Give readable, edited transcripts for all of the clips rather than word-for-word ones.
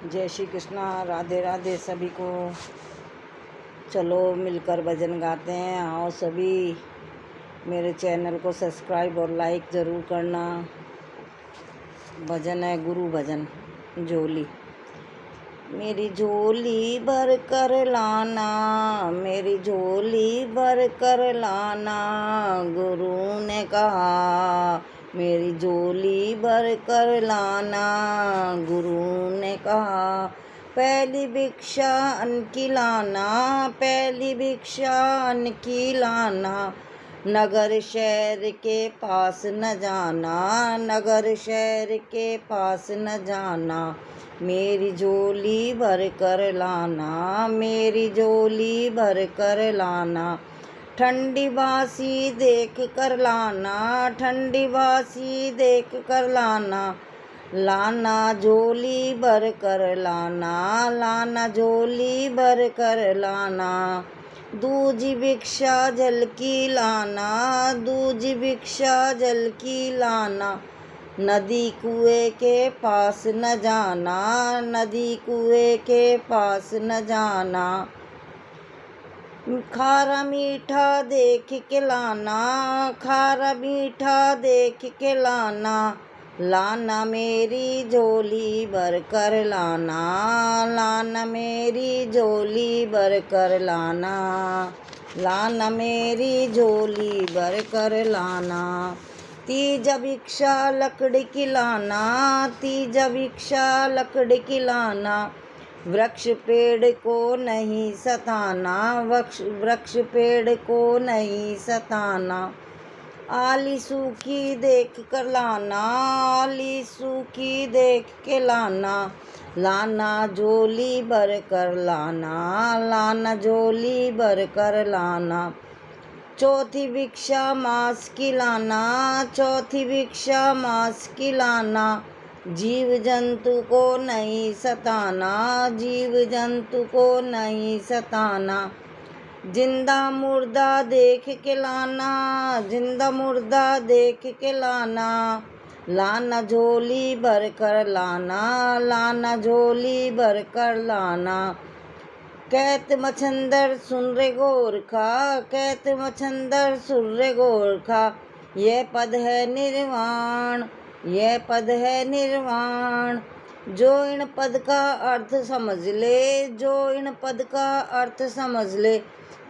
जय श्री कृष्णा, राधे राधे सभी को। चलो मिलकर भजन गाते हैं। आओ सभी, मेरे चैनल को सब्सक्राइब और लाइक ज़रूर करना। भजन है गुरु भजन। झोली मेरी झोली भर कर लाना, मेरी झोली भर कर लाना, गुरु ने कहा। मेरी झोली भर कर लाना, गुरु ने कहा। पहली भिक्षा अन्न की लाना, पहली भिक्षा अन्न की लाना, नगर शहर के पास न जाना, नगर शहर के पास न जाना। मेरी झोली भर कर लाना, मेरी झोली भर कर लाना। ठंडी बासी देख कर लाना, ठंडी बासी देख कर लाना, लाना झोली भर कर लाना, लाना झोली भर कर लाना। दूजी भिक्षा जल की लाना, दूजी भिक्षा जल की लाना, नदी कुएं के पास न जाना, नदी कुएं के पास न जाना। खारा मीठा देख के लाना, खारा मीठा देख के लाना, लाना मेरी झोली भर कर लाना, लाना मेरी झोली भर कर लाना, लाना मेरी झोली भर कर लाना। तीजा भिक्षा लकड़ी की लाना, तीजा भिक्षा लकड़ी की लाना, वृक्ष पेड़ को नहीं सताना, वृक्ष पेड़ को नहीं सताना। आली सूखी देख कर लाना, आली सूखी देख के लाना, लाना झोली भर कर लाना, लाना झोली भर कर लाना। चौथी भिक्षा मांस की लाना, चौथी भिक्षा मांस की लाना, जीव जंतु को नहीं सताना, जीव जंतु को नहीं सताना। जिंदा मुर्दा देख के लाना, जिंदा मुर्दा देख के लाना, लाना झोली भर कर लाना, लाना झोली भर कर लाना। कहत मच्छंदर सुन रे गोरखा, कहत मच्छंदर सुन रे गोरखा, यह पद है निर्वाण, यह पद है निर्वाण। जो इन पद का अर्थ समझ ले, जो इन पद का अर्थ समझ ले,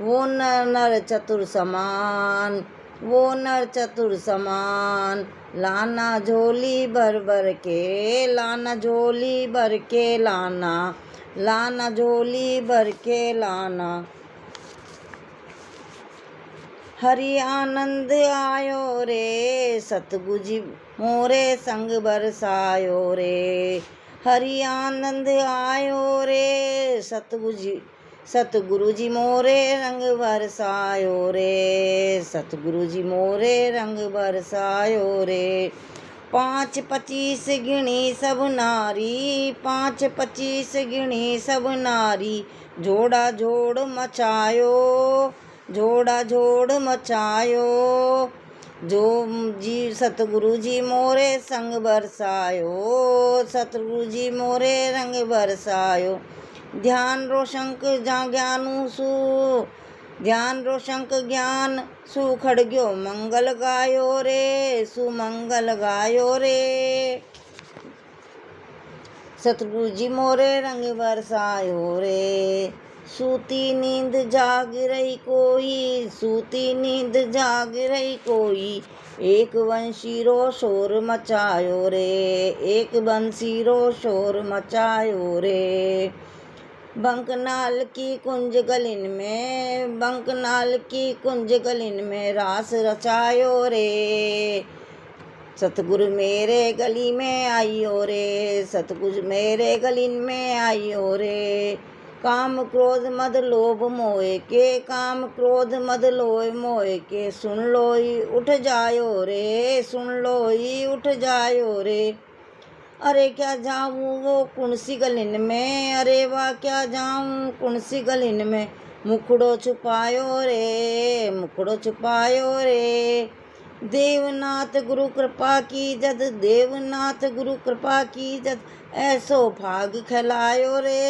वो नर चतुर समान, वो नर चतुर समान। लाना झोली भर भर के, लाना झोली भर के लाना, लाना झोली भर के लाना। हरि आनंद आयो रे, सतगुरु जी मोरे संग बरसायो रे। हरि आनंद आयो रे, सतगुरु जी मोरे रंग बरसायो रे, सतगुरु जी मोरे रंग बरसायो रे। 5-25 गिणी सब नारी, 5-25 गिणी सब नारी, जोड़ा जोड़ मचायो, जोड़ा जोड़ मचायो। जो जी सतगुरु जी मोरे संग बरसायो, सतगुरु जी मोरे रंग बरसायो। ध्यान रोशंक जा ज्ञानु सु, ध्यान रोशंक ज्ञान सुखड़ गयो मंगल गायो रे, सुमंगल गायो रे। सतगुरु जी मोरे रंग बरसायो रे। सूती नींद जाग रही कोई, सूती नींद जाग रही कोई, एक बंसी रो शोर मचायो रे, एक बंसी रो शोर मचायो रे। बंकनाल की कुंज गलिन में, बंकनाल की कुंज गलिन में रास रचायो रे। सतगुरु मेरे गली में आइयो रे, सतगुरु मेरे गलिन में आइयो रे। काम क्रोध मद लोभ मोह के, काम क्रोध मद लोभ मोह के, सुन लोई उठ जायो रे, सुन लोई उठ जायो रे। अरे क्या जाऊँ वो कुणसी गलिन में, अरे वाह क्या जाऊँ कुणसी गलिन में, मुखड़ो छुपायो रे, मुखड़ो छुपायो रे। देवनाथ गुरु कृपा की जद, देवनाथ गुरु कृपा की जद, ऐसो भाग खिलायो रे,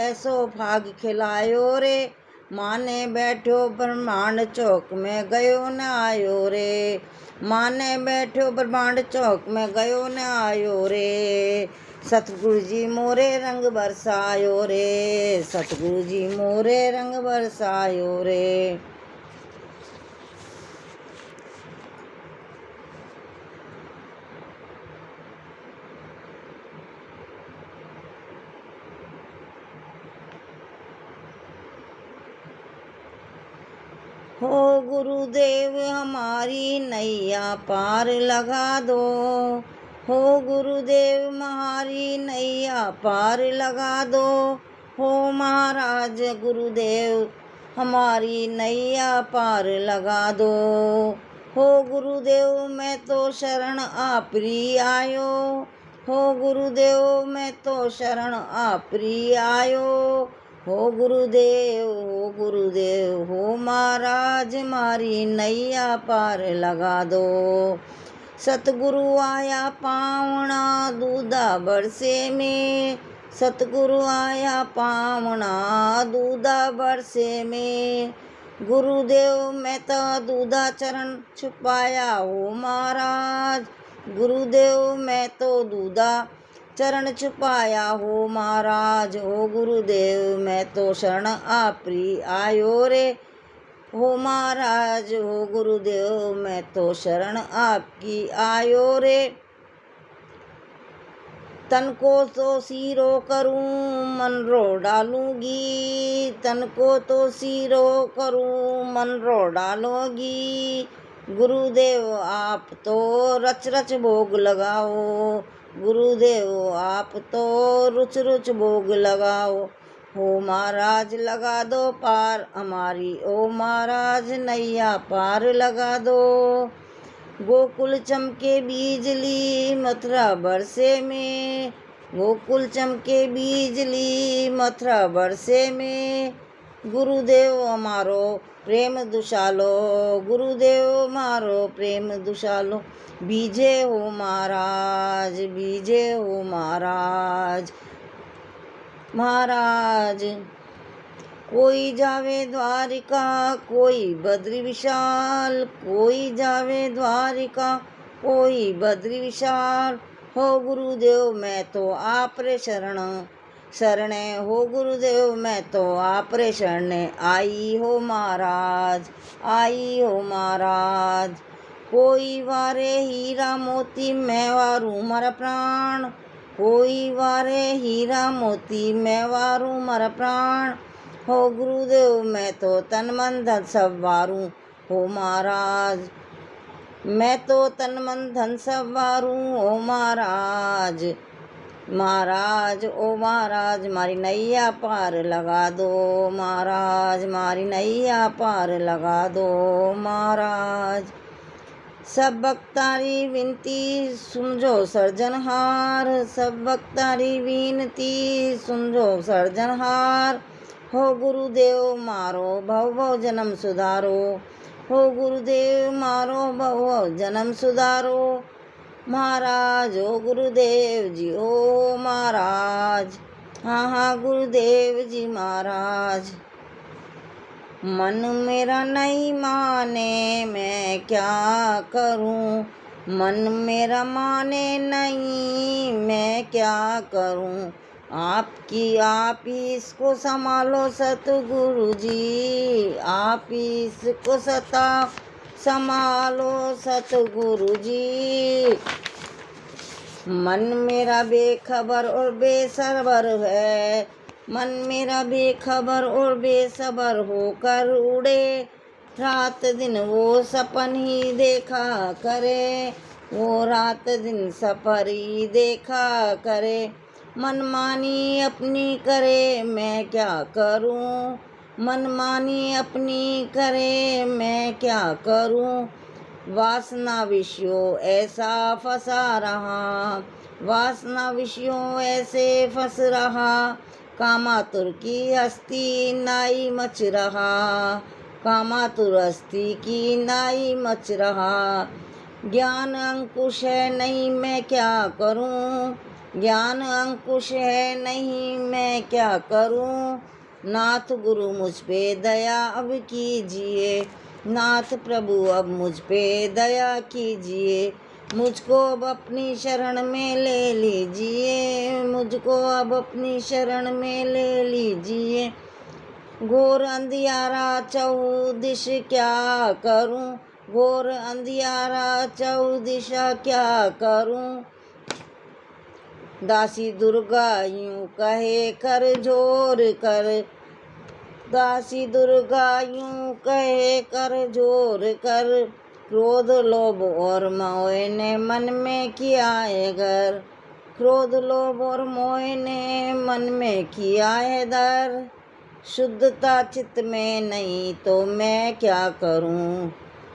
ऐसो भाग खिलायो रे, माने बैठो ब्रह्मांड चौक में गयो न आयो रे, माने बैठो ब्रह्मांड चौक में गयो न आयो रे, सतगुरु जी मोरे रंग बरसायो रे, सतगुरु जी मोरे रंग बरसायो रे। हो गुरुदेव हमारी नैया पार लगा दो, हो गुरुदेव हमारी नैया पार लगा दो, हो महाराज गुरुदेव हमारी नैया पार लगा दो, हो गुरुदेव मैं तो शरण आपरी आयो, हो गुरुदेव मैं तो शरण आपरी आयो, हो गुरुदेव, हो गुरुदेव, हो महाराज मारी नैया पार लगा दो, सतगुरु आया पावना दूधा बरसे में, सतगुरु आया पावना दूधा बरसे में, गुरुदेव मैं तो दूधा चरण छुपाया हो महाराज, गुरुदेव मैं तो दूधा चरण छुपाया हो महाराज, हो गुरुदेव मैं तो शरण आपरी आयो रे, हो महाराज, हो गुरुदेव मैं तो शरण आपकी आयो रे, तन को तो सीरो करूं मन रो डालूंगी, तन को तो सीरो करूं मन रो डालोगी, गुरुदेव आप तो रच रच भोग लगाओ, गुरुदेव आप तो रुच रुच भोग लगाओ, हो महाराज लगा दो पार हमारी, ओ महाराज नैया पार लगा दो, गोकुल चमके बिजली मथुरा बरसे में, गोकुल चमके बिजली मथुरा बरसे में, गुरुदेव हमारो प्रेम दुशालो, गुरुदेव मारो प्रेम दुशालो, बीजे हो महाराज, बीजे हो महाराज, महाराज कोई जावे द्वारिका कोई बद्री विशाल, कोई जावे द्वारिका कोई बद्री विशाल, हो गुरुदेव मैं तो आपरे शरण शरणे, हो गुरुदेव मैं तो आपरे शरणे आई हो महाराज, आई हो महाराज, कोई वारे हीरा मोती मैं वारू मारा प्राण, कोई वारे हीरा मोती मैं वारू मारा प्राण, हो गुरुदेव मैं तो तन मन धन सब वारूं, हो महाराज मैं तो तन मन धन सब वारूं, हो महाराज, महाराज ओ महाराज मारी नैया पार लगा दो, महाराज मारी नैया पार लगा दो, महाराज सब भक्तारी विनती सुनजो सर्जनहार, सब भक्तारी विनती सुनजो सर्जनहार, हो गुरुदेव मारो भव भव जन्म सुधारो, हो गुरुदेव मारो भव भव जन्म सुधारो, महाराज ओ गुरुदेव जी ओ महाराज, हाँ हाँ गुरुदेव जी महाराज, मन मेरा नहीं माने मैं क्या करूं, मन मेरा माने नहीं मैं क्या करूं, आपकी आप ही इसको संभालो सतगुरु जी, आप ही इसको संभालो सतगुरु जी, मन मेरा बेखबर और बेसबर है, मन मेरा बेखबर और बेसबर होकर उड़े, रात दिन वो सपन ही देखा करे, वो रात दिन सफर ही देखा करे, मनमानी अपनी करे मैं क्या करूं, मनमानी अपनी करे मैं क्या करूं, वासना विषयों ऐसा फंसा रहा, वासना विषयों ऐसे फंस रहा, कामातुर की हस्ती नाई मच रहा, कामातुर हस्ती की नाई मच रहा, ज्ञान अंकुश है नहीं मैं क्या करूं, ज्ञान अंकुश है नहीं मैं क्या करूं। नाथ गुरु मुझ पे दया अब कीजिए, नाथ प्रभु अब मुझ पे दया कीजिए। मुझको अब अपनी शरण में ले लीजिए, मुझको अब अपनी शरण में ले लीजिए। घोर अंधियारा चौदिश क्या करूं, घोर अंधियारा चौदिशा क्या करूं। दासी दुर्गा यूं कहे कर जोर कर, दासी दुर्गा यूं कहे कर जोर कर। क्रोध लोभ और मोह ने मन में किया है घर, क्रोध लोभ और मोह ने मन में किया है डर। शुद्धता चित्त में नहीं तो मैं क्या करूं,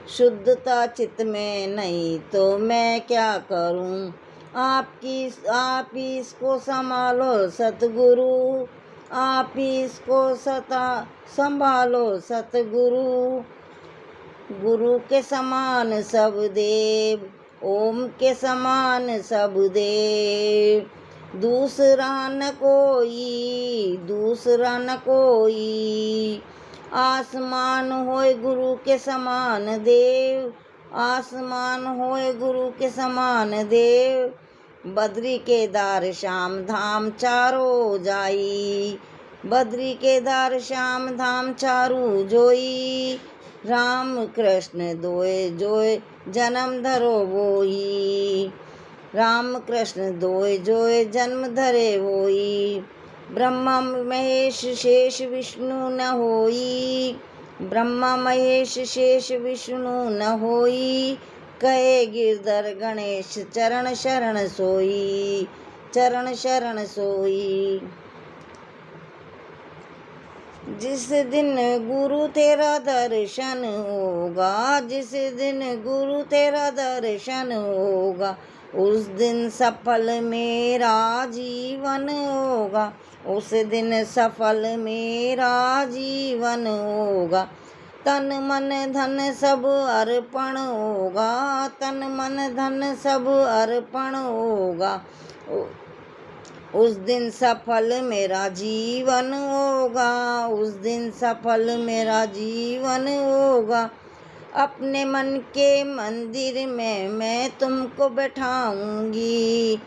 शुद्धता चित्त में नहीं तो मैं क्या करूं। आप ही इसको संभालो सतगुरु, आप ही इसको संभालो सतगुरु। गुरु के समान सब देव, ओम के समान सब देव। दूसरा न कोई, दूसरा न कोई। आसमान होए गुरु के समान देव, आसमान होए गुरु के समान देव। बद्री केदार श्याम धाम चारों जाई, बद्री केदार श्याम धाम चारू जोई। राम कृष्ण दोए जोए जन्म धरो वोई, राम कृष्ण दोए जोए जन्म धरे वोई। ब्रह्मा महेश शेष विष्णु न होई, ब्रह्मा महेश शेष विष्णु न होई। कहे गिरधर गणेश चरण शरण सोई, चरण शरण सोई। जिस दिन गुरु तेरा दर्शन होगा, जिस दिन गुरु तेरा दर्शन होगा, उस दिन सफल मेरा जीवन होगा, उस दिन सफल मेरा जीवन होगा। तन मन धन सब अर्पण होगा, तन मन धन सब अर्पण होगा। उस दिन सफल मेरा जीवन होगा, उस दिन सफल मेरा जीवन होगा। अपने मन के मंदिर में मैं तुमको बैठाऊंगी,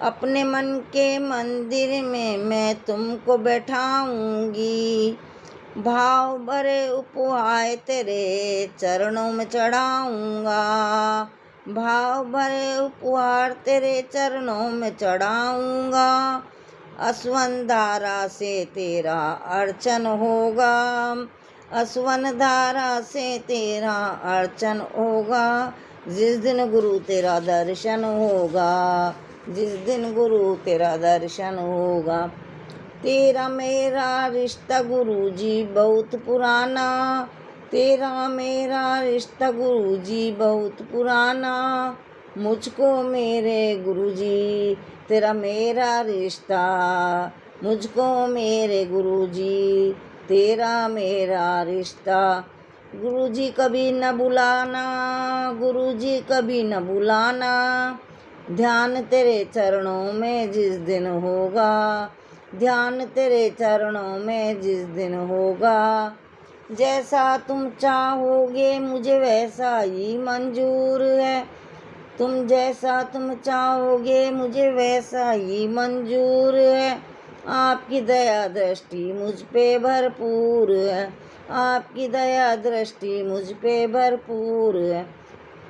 अपने मन के मंदिर में मैं तुमको बैठाऊंगी। भाव भरे उपहार तेरे चरणों में चढ़ाऊंगा, भाव भरे उपहार तेरे चरणों में चढ़ाऊंगा। असवन धारा से तेरा अर्चन होगा, असवन धारा से तेरा अर्चन होगा। जिस दिन गुरु तेरा दर्शन होगा, जिस दिन गुरु तेरा दर्शन होगा। तेरा मेरा रिश्ता गुरु जी बहुत पुराना, तेरा मेरा रिश्ता गुरु जी बहुत पुराना। मुझको मेरे गुरु जी तेरा मेरा रिश्ता, मुझको मेरे गुरु जी तेरा मेरा रिश्ता। गुरु जी कभी न बुलाना, गुरु जी कभी न बुलाना। ध्यान तेरे चरणों में जिस दिन होगा, ध्यान तेरे चरणों में जिस दिन होगा। जैसा तुम चाहोगे मुझे वैसा ही मंजूर है, तुम जैसा तुम चाहोगे मुझे वैसा ही मंजूर है। आपकी दया दृष्टि मुझ पे भरपूर है, आपकी दया दृष्टि मुझ पे भरपूर है।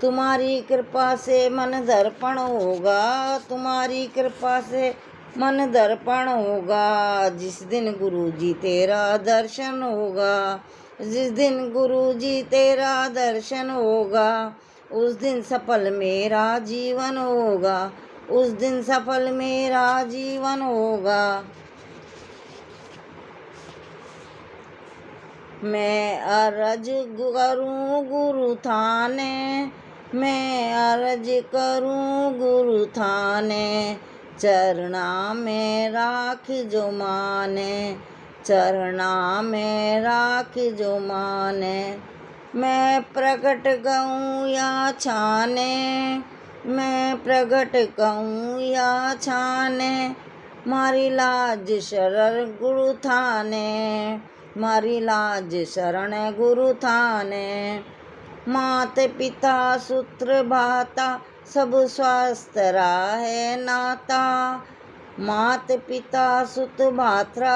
तुम्हारी कृपा से मन दर्पण होगा, तुम्हारी कृपा से मन दर्पण होगा। जिस दिन गुरु जी तेरा दर्शन होगा, जिस दिन गुरु जी तेरा दर्शन होगा, उस दिन सफल मेरा जीवन होगा, उस दिन सफल मेरा जीवन होगा। मैं अर्ज करूं गुरु थाने, मैं अर्ज करूं गुरु थाने। चरना में राख जो माने, चरना में राख जो माने। मैं प्रगट गऊँ या छाने, मैं प्रगट कहूँ या छाने, मारी लाज शरण गुरु थाने, मारी लाज शरण गुरु थाने। मात पिता सूत्र भाता सब स्वास्थ्य राहे नाता, मात पिता सुत भात्रा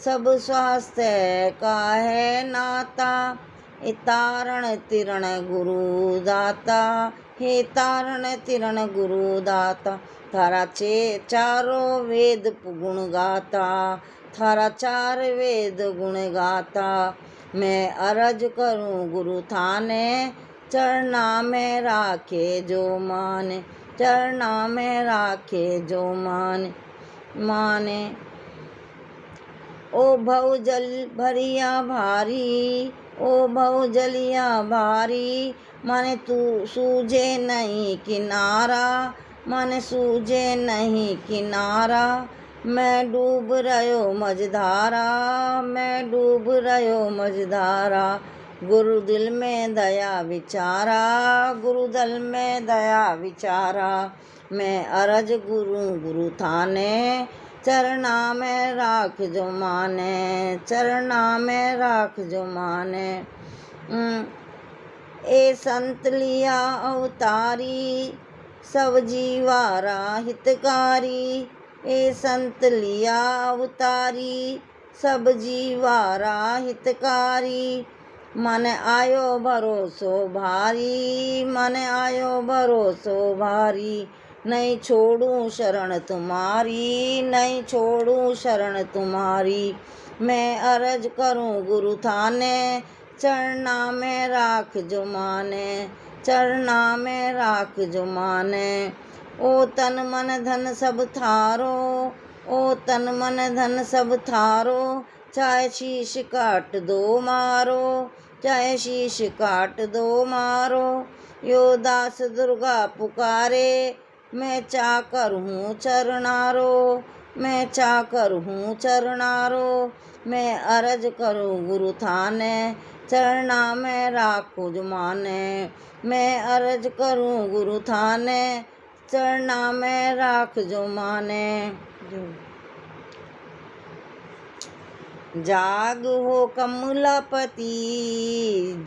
सब स्वास्थ्य का है नाता। हे तारण तिरण गुरु दाता, हे तारण तिरण गुरु दाता, थारा चारों वेद गुण गाता, थारा चार वेद गुण गाता। मैं अरज करूं गुरु थाने, चरना में राखे जो माने, चरना में राखे जो माने। ओ भव जल भरिया भारी, ओ भव जलिया भारी, माने तू सूझे नहीं किनारा, माने सूझे नहीं किनारा। मैं डूब रह्यो मझधारा, मैं डूब रह्यो मझधारा। गुरु दिल में दया विचारा, गुरु दिल में दया विचारा। मैं अरज गुरु थाने, चरना में राख जो माने, चरना में राख जो माने। ए संत लिया अवतारी, सब जीवारा हितकारी, ए संत लिया अवतारी, सब जीवारा हितकारी। मन आयो भरोसो भारी, मन आयो भरोसो भारी, नहीं छोड़ूं शरण तुम्हारी, नहीं छोड़ूं शरण तुम्हारी। मैं अरज करूं गुरु थाने, चरना में राख जो माने, चरना में राख जो माने। ओ तन मन धन सब थारो, ओ तन मन धन सब थारो, चाहे शीश काट दो मारो, चाहे शीश काट दो मारो। यो दास दुर्गा पुकारे, मैं चाकर हूँ चरणारो, मैं चाकर हूँ चरणारो। मैं अरज करूँ गुरु थाने, चरना में राखो जो माने। मैं अरज करूँ गुरु थाने, चरना में राख जो माने। जाग हो कमलापति,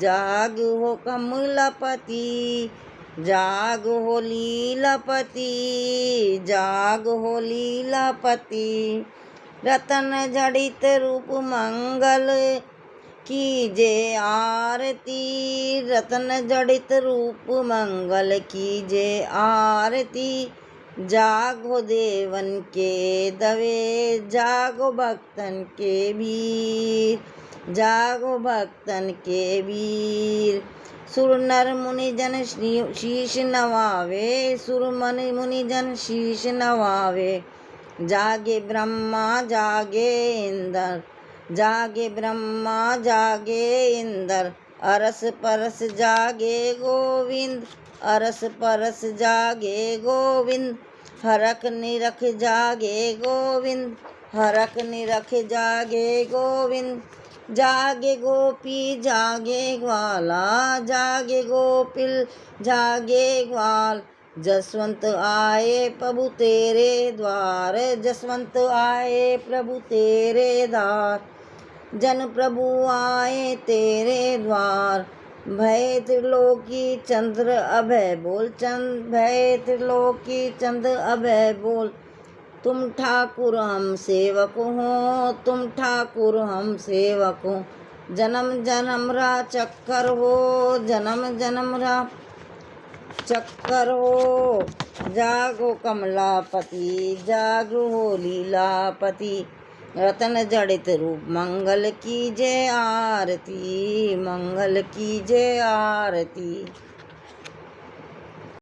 जाग हो कमलापति, जाग हो लीलापति, जाग हो लीलापति। रतन जड़ित रूप मंगल कीजे आरती, रतन जड़ित रूप मंगल कीजे आरती। जागो देवन के दवे, जागो भक्तन के वीर, जागो भक्तन के वीर। सुर नर मुनि जन शीश नवावे, सुर मुनि जन शीश नवावे। जागे ब्रह्मा जागे इंद्र, जागे ब्रह्मा जागे इंद्र, अरस परस जागे गोविंद, अरस परस जागे गोविंद। हरख निरख जागे गोविंद, हरख निरख जागे गोविंद। जागे गोपी जागे ग्वाला, जागे गोपिल जागे ग्वाल। जसवंत आए प्रभु तेरे द्वार, जसवंत आए प्रभु तेरे द्वार। जन प्रभु आए तेरे द्वार, भय त्रिलोकी चंद्र अभय बोल, भय त्रिलोकी चंद्र अभय बोल। तुम ठाकुर हम सेवक हो, तुम ठाकुर हम सेवक हो। जन्म जन्म रा चक्कर हो, जन्म जन्म रा चक्कर हो। जागो कमलापति, जागो हो लीलापति। रतन जड़ित रूप मंगल की जय आरती, मंगल की जय आरती।